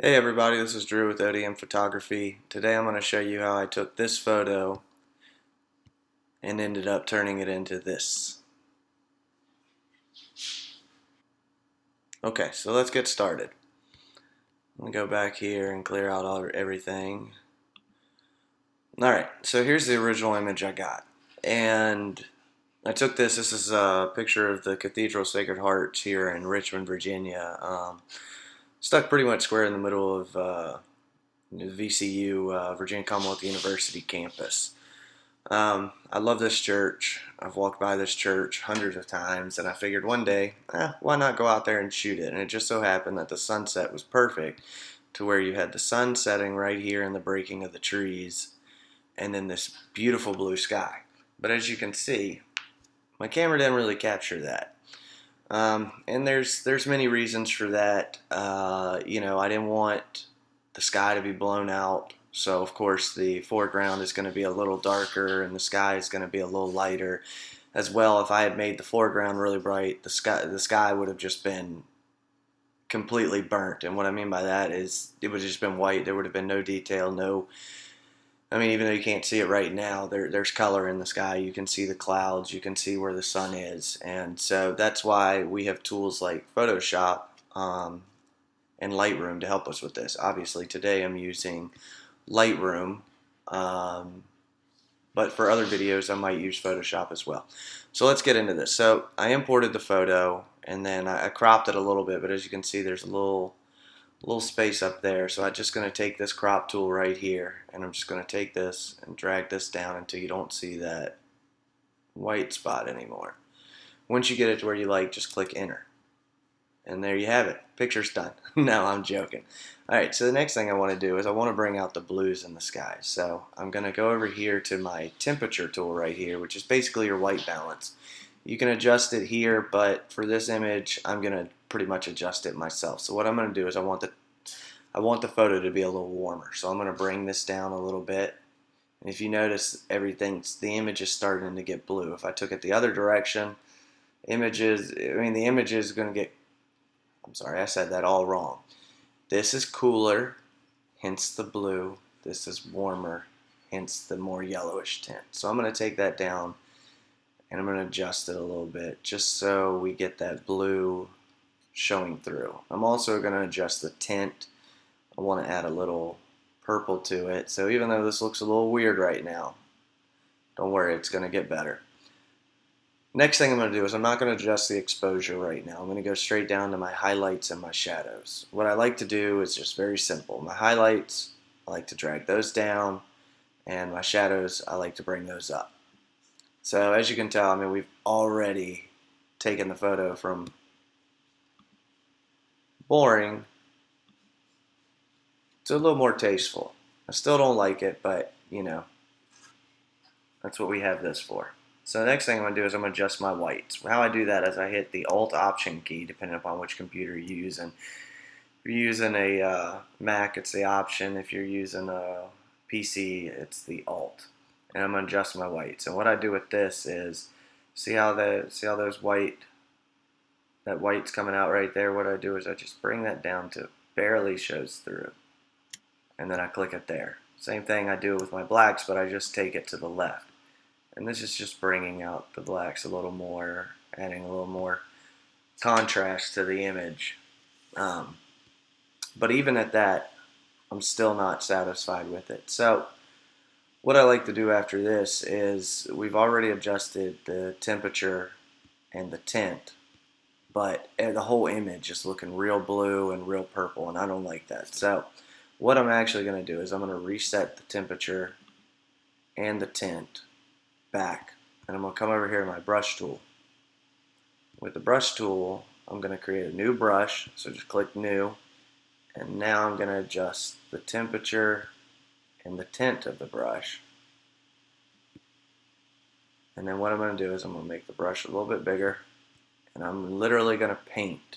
Hey everybody, this is Drew with ODMPhotographie. Today I'm going to show you how I took this photo and ended up turning it into this. Okay, so let's get started. I'm going to go back here and clear out everything. Alright, so here's the original image I got. And I took this is a picture of the Cathedral Sacred Hearts here in Richmond, Virginia. Stuck pretty much square in the middle of the VCU, Virginia Commonwealth University campus. I love this church. I've walked by this church hundreds of times, and I figured one day, why not go out there and shoot it? And it just so happened that the sunset was perfect to where you had the sun setting right here in the breaking of the trees, and then this beautiful blue sky. But as you can see, my camera didn't really capture that. And there's many reasons for that. I didn't want the sky to be blown out. So of course the foreground is going to be a little darker and the sky is going to be a little lighter. As well, if I had made the foreground really bright, the sky would have just been completely burnt. And what I mean by that is it would have just been white. There would have been no detail, even though you can't see it right now, there's color in the sky. You can see the clouds. You can see where the sun is. And so that's why we have tools like Photoshop and Lightroom to help us with this. Obviously, today I'm using Lightroom, but for other videos, I might use Photoshop as well. So let's get into this. So I imported the photo, and then I cropped it a little bit, but as you can see, there's a little space up there. So I'm just going to take this crop tool right here, and I'm just going to take this and drag this down until you don't see that white spot anymore. Once you get it to where you like, just click enter. And there you have it. Picture's done. No, I'm joking. Alright, so the next thing I want to do is I want to bring out the blues in the sky. So I'm going to go over here to my temperature tool right here, which is basically your white balance. You can adjust it here, but for this image, I'm going to pretty much adjust it myself. So what I'm going to do is I want the photo to be a little warmer. So I'm going to bring this down a little bit. And if you notice, the image is starting to get blue. If I took it the other direction, the image is going to get, I'm sorry, I said that all wrong. This is cooler, hence the blue. This is warmer, hence the more yellowish tint. So I'm going to take that down and I'm going to adjust it a little bit just so we get that blue showing through. I'm also going to adjust the tint. I want to add a little purple to it. So even though this looks a little weird right now, don't worry, it's going to get better. Next thing I'm going to do is I'm not going to adjust the exposure right now. I'm going to go straight down to my highlights and my shadows. What I like to do is just very simple. My highlights, I like to drag those down, and my shadows, I like to bring those up. So as you can tell, we've already taken the photo from boring to a little more tasteful. I still don't like it, but that's what we have this for. So the next thing I'm going to do is I'm going to adjust my whites. How I do that is I hit the Alt Option key, depending upon which computer you're using. If you're using a Mac, it's the Option. If you're using a PC, it's the Alt. And I'm going to adjust my whites. And what I do with this is, see how those that white's coming out right there? What I do is I just bring that down to barely shows through. And then I click it there. Same thing I do with my blacks, but I just take it to the left. And this is just bringing out the blacks a little more, adding a little more contrast to the image. But even at that, I'm still not satisfied with it. So what I like to do after this is we've already adjusted the temperature and the tint, but the whole image is looking real blue and real purple, and I don't like that. So what I'm actually going to do is I'm going to reset the temperature and the tint back, and I'm going to come over here to my brush tool. With the brush tool, I'm going to create a new brush, so just click new, and now I'm going to adjust the temperature and the tint of the brush. And then what I'm going to do is I'm going to make the brush a little bit bigger, and I'm literally going to paint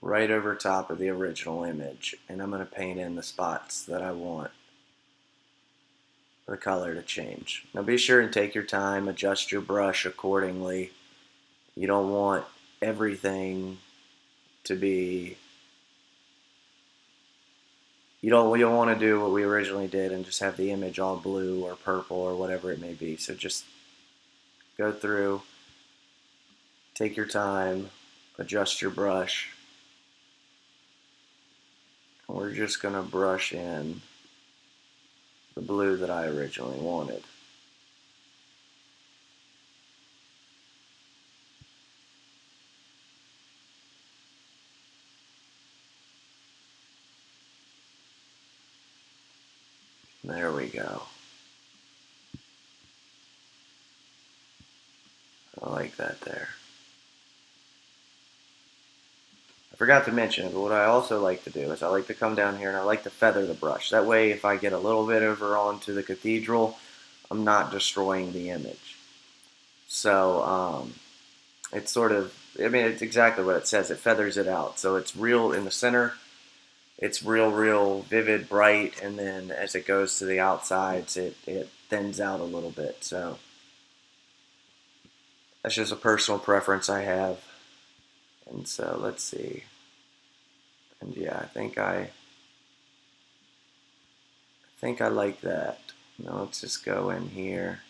right over top of the original image, and I'm going to paint in the spots that I want the color to change. Now be sure and take your time, adjust your brush accordingly. You don't want everything to be you'll want to do what we originally did and just have the image all blue or purple or whatever it may be. So just go through, take your time, adjust your brush. We're just going to brush in the blue that I originally wanted. There we go. I like that there. I forgot to mention, but what I also like to do is I like to come down here and I like to feather the brush. That way, if I get a little bit over onto the cathedral, I'm not destroying the image. So it's sort of, I mean, it's exactly what it says. It feathers it out. So it's real in the center. It's real vivid, bright, and then as it goes to the outsides, it thins out a little bit. So that's just a personal preference I have. And so let's see. And yeah, I think I like that. Now let's just go in here,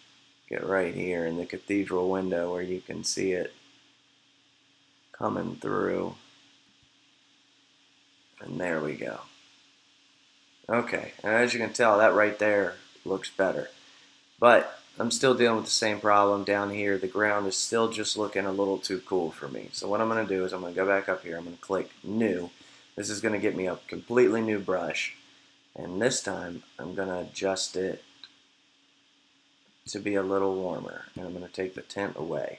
get right here in the cathedral window where you can see it coming through. And there we go. Okay, and as you can tell, that right there looks better. But I'm still dealing with the same problem down here. The ground is still just looking a little too cool for me. So what I'm going to do is I'm going to go back up here. I'm going to click New. This is going to get me a completely new brush. And this time, I'm going to adjust it to be a little warmer. And I'm going to take the tint away.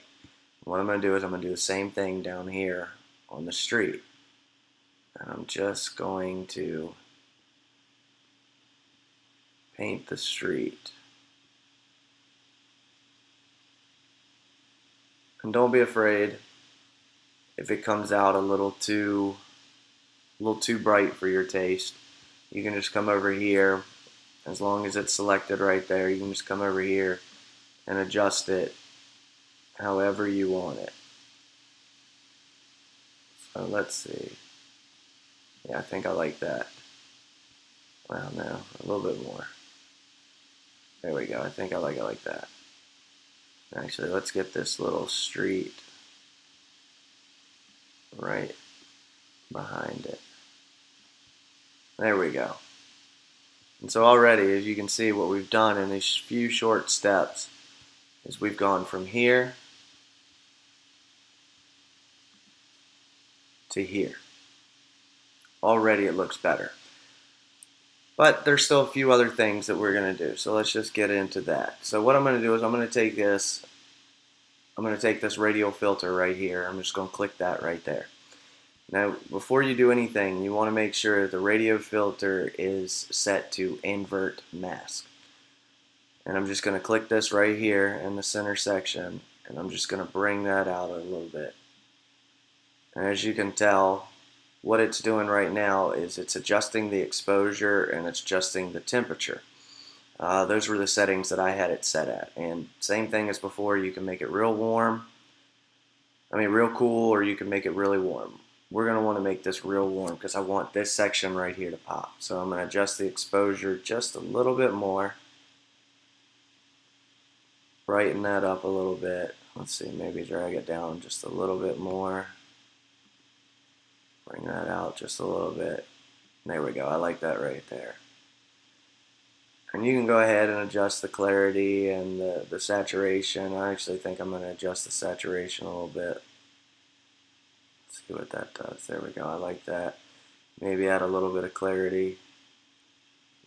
What I'm going to do is I'm going to do the same thing down here on the street. And I'm just going to paint the street. And don't be afraid if it comes out a little too bright for your taste. You can just come over here, as long as it's selected right there, you can just come over here and adjust it however you want it. So let's see. Yeah, I think I like that. Well, no, a little bit more. There we go. I think I like it like that. Actually, let's get this little street right behind it. There we go. And so already, as you can see, what we've done in these few short steps is we've gone from here to here. Already it looks better. But there's still a few other things that we're going to do. So let's just get into that. So what I'm going to do is I'm going to take this radial filter right here. I'm just going to click that right there. Now, before you do anything, you want to make sure the radial filter is set to invert mask. And I'm just going to click this right here in the center section, and I'm just going to bring that out a little bit. And as you can tell, what it's doing right now is it's adjusting the exposure and it's adjusting the temperature. Those were the settings that I had it set at. And same thing as before, you can make it real cool, or you can make it really warm. We're going to want to make this real warm because I want this section right here to pop. So I'm going to adjust the exposure just a little bit more. Brighten that up a little bit. Let's see, maybe drag it down just a little bit more. Bring that out just a little bit. There we go. I like that right there. And you can go ahead and adjust the clarity and the saturation. I actually think I'm going to adjust the saturation a little bit. Let's see what that does. There we go. I like that. Maybe add a little bit of clarity.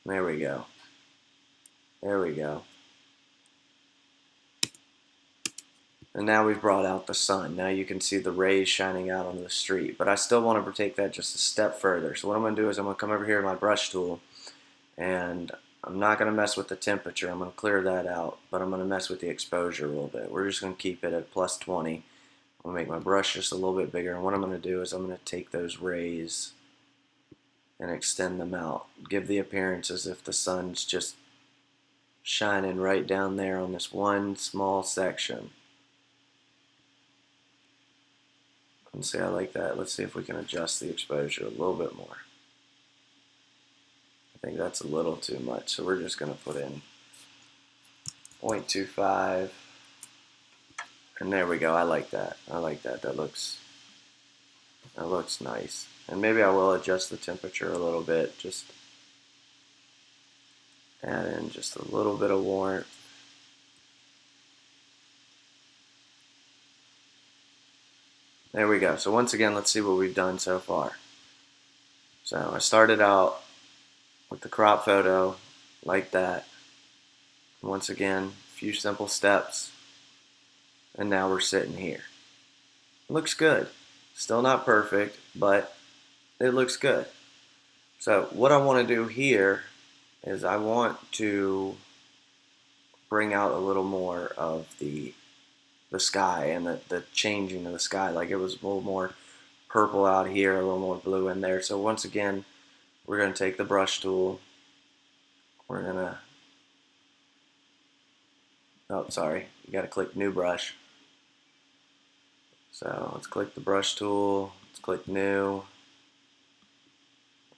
There we go. There we go. And now we've brought out the sun. Now you can see the rays shining out on the street. But I still want to take that just a step further. So what I'm going to do is I'm going to come over here to my brush tool. And I'm not going to mess with the temperature. I'm going to clear that out. But I'm going to mess with the exposure a little bit. We're just going to keep it at plus 20. I'm going to make my brush just a little bit bigger. And what I'm going to do is I'm going to take those rays and extend them out. Give the appearance as if the sun's just shining right down there on this one small section. And see, I like that. Let's see if we can adjust the exposure a little bit more. I think that's a little too much, so we're just going to put in 0.25, and there we go. I like that. I like that. That looks nice. And maybe I will adjust the temperature a little bit. Just add in just a little bit of warmth. There we go. So once again, let's see what we've done so far. So I started out with the crop photo like that. Once again, a few simple steps, and now we're sitting here. It looks good. Still not perfect, but it looks good. So what I want to do here is I want to bring out a little more of the sky and the changing of the sky. Like it was a little more purple out here, a little more blue in there. So once again, we're going to take the brush tool. We're going to, oh, sorry, you got to click new brush. So let's click the brush tool, let's click new.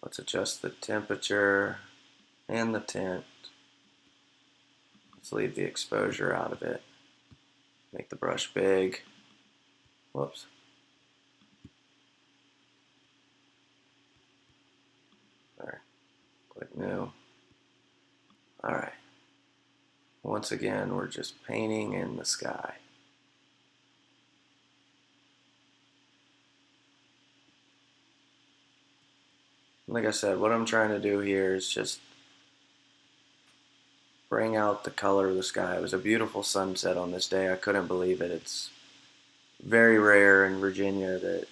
Let's adjust the temperature and the tint. Let's leave the exposure out of it. Make the brush big. Whoops. There. Click new. Alright. Once again, we're just painting in the sky. Like I said, what I'm trying to do here is just bring out the color of the sky. It was a beautiful sunset on this day. I couldn't believe it. It's very rare in Virginia that,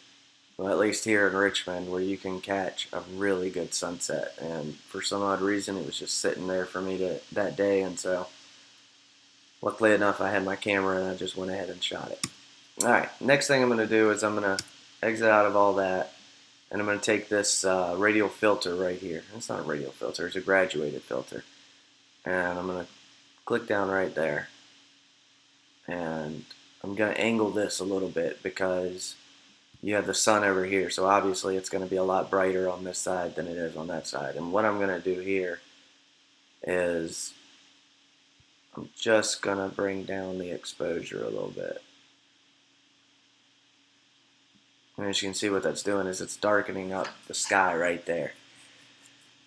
well, at least here in Richmond, where you can catch a really good sunset. And for some odd reason, it was just sitting there for me that day. And so, luckily enough, I had my camera and I just went ahead and shot it. Alright, next thing I'm going to do is I'm going to exit out of all that. And I'm going to take this radial filter right here. It's not a radial filter, it's a graduated filter. And I'm going to click down right there. And I'm going to angle this a little bit because you have the sun over here. So obviously it's going to be a lot brighter on this side than it is on that side. And what I'm going to do here is I'm just going to bring down the exposure a little bit. And as you can see, what that's doing is it's darkening up the sky right there.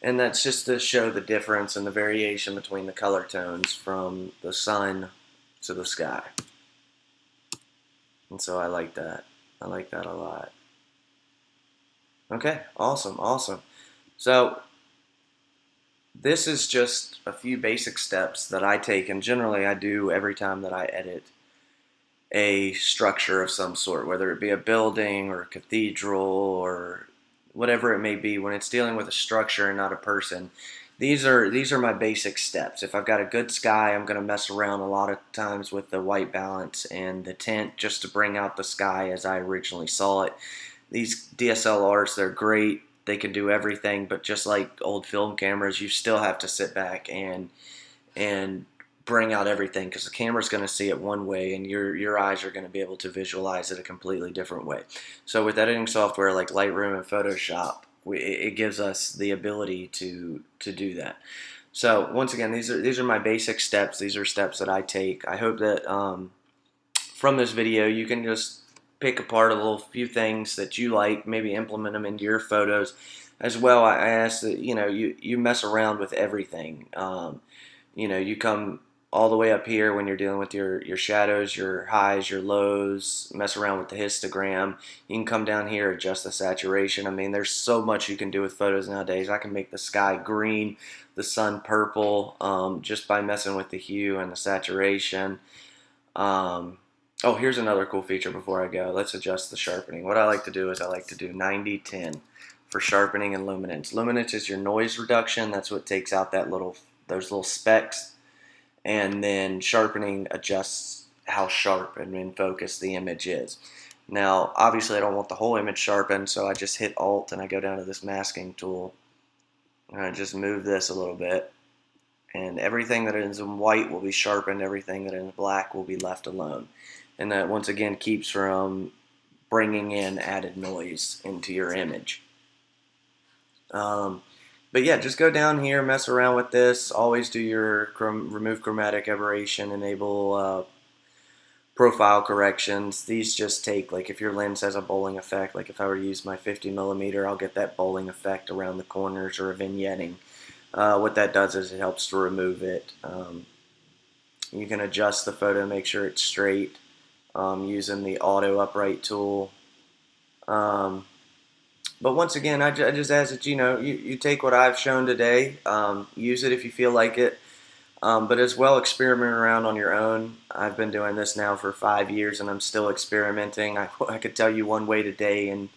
And that's just to show the difference and the variation between the color tones from the sun to the sky. And so I like that. I like that a lot. Okay, awesome, awesome. So this is just a few basic steps that I take, and generally I do every time that I edit a structure of some sort, whether it be a building or a cathedral or whatever it may be. When it's dealing with a structure and not a person, these are my basic steps. If I've got a good sky, I'm going to mess around a lot of times with the white balance and the tint just to bring out the sky as I originally saw it. These DSLRs, they're great. They can do everything, but just like old film cameras, you still have to sit back and bring out everything, because the camera's going to see it one way and your eyes are going to be able to visualize it a completely different way. So with editing software like Lightroom and Photoshop, it gives us the ability to do that. So once again, these are my basic steps. These are steps that I take. I hope that from this video you can just pick apart a little few things that you like, maybe implement them into your photos as well. I ask that you mess around with everything. You come all the way up here when you're dealing with your shadows, your highs, your lows, mess around with the histogram. You can come down here, adjust the saturation. I mean, there's so much you can do with photos nowadays. I can make the sky green, the sun purple, just by messing with the hue and the saturation. Oh, here's another cool feature before I go. Let's adjust the sharpening. What I like to do is I like to do 90-10 for sharpening and luminance. Luminance is your noise reduction. That's what takes out those little specks. And then sharpening adjusts how sharp and in focus the image is. Now, obviously I don't want the whole image sharpened, so I just hit Alt and I go down to this masking tool. And I just move this a little bit. And everything that is in white will be sharpened, everything that is in black will be left alone. And that once again keeps from bringing in added noise into your image. But yeah, just go down here, mess around with this. Always do your remove chromatic aberration, enable profile corrections. These just take, like if your lens has a bowling effect, like if I were to use my 50 millimeter, I'll get that bowling effect around the corners or a vignetting. What that does is it helps to remove it. You can adjust the photo, make sure it's straight using the auto upright tool. But once again, I just ask that you take what I've shown today, use it if you feel like it. But as well, experiment around on your own. I've been doing this now for 5 years and I'm still experimenting. I could tell you one way today and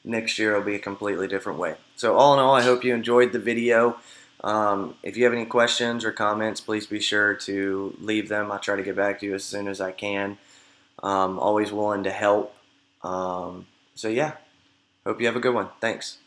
next year it'll be a completely different way. So all in all, I hope you enjoyed the video. If you have any questions or comments, please be sure to leave them. I'll try to get back to you as soon as I can. Always willing to help. So yeah, hope you have a good one. Thanks.